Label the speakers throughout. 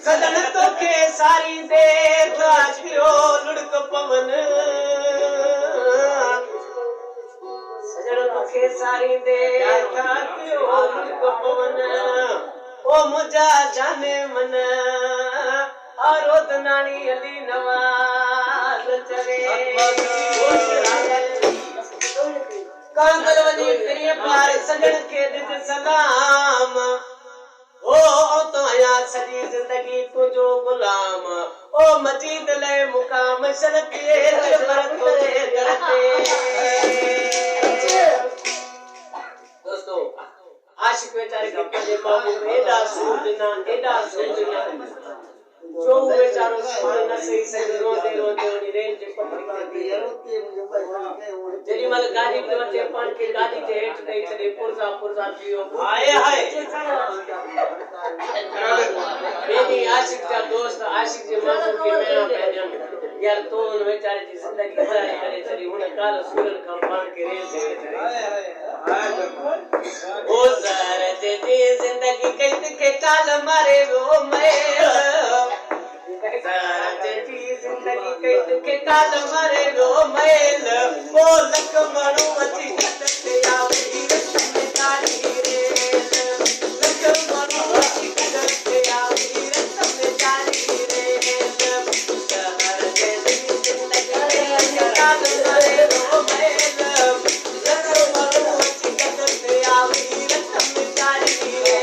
Speaker 1: सदन तो के सारी दे ताजियो लुड़क पवन सजन तो के सारी दे ताजियो लुड़क पवन ओ मुझा जाने मन आरोधनानी अली नवाज चले कांगलवनी तेरी पार सजन के दिल सलाम ओ तो आया सजी जिंदगी तुझो गुलाम ओ मजीद ले मुकाम शरतिए पर तुझे करते दोस्तों आशिक बेचारे के पंजे बाबू एडा सूजना जो बेचारो सुन न सही सही रोते उनी रेल जे पकड़ी जेडी मल गाड़ी के वटे पान के गाड़ी के हेठ दई चले पुरजा पियो आए हाय मेरी आशिक का दोस्त आशिक जे मां के मेरा बहन यार तो उन बेचारे की जिंदगी खराब करे चली उन काल सूरन का पान के रेल दे ओ जरा जे जिंदगी कैद के काल मारे वो मैं जिंदगी कैद के काल मरे रो मैल ओ लक मणु अची कटते आवी रस्ते काली रे लक मणु अची कटते आवी रस्ते काली रे शहर के जिंदगी के काल मरे रो मैल लक मणु अची कटते आवी रस्ते काली रे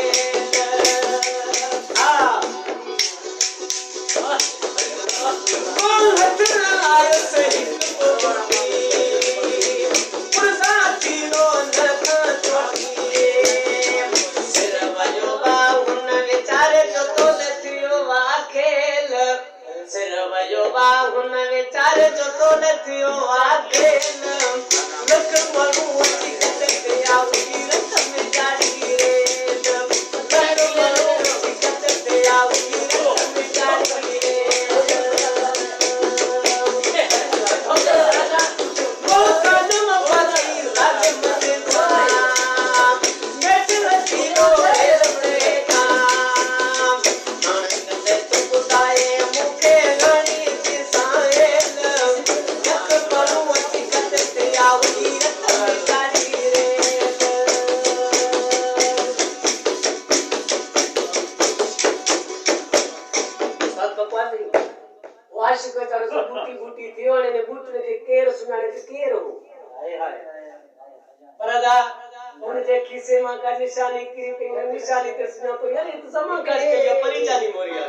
Speaker 1: निशानी की निशानी के सुना तो यार ये तो जमा कर के ये परिचाली मोरिया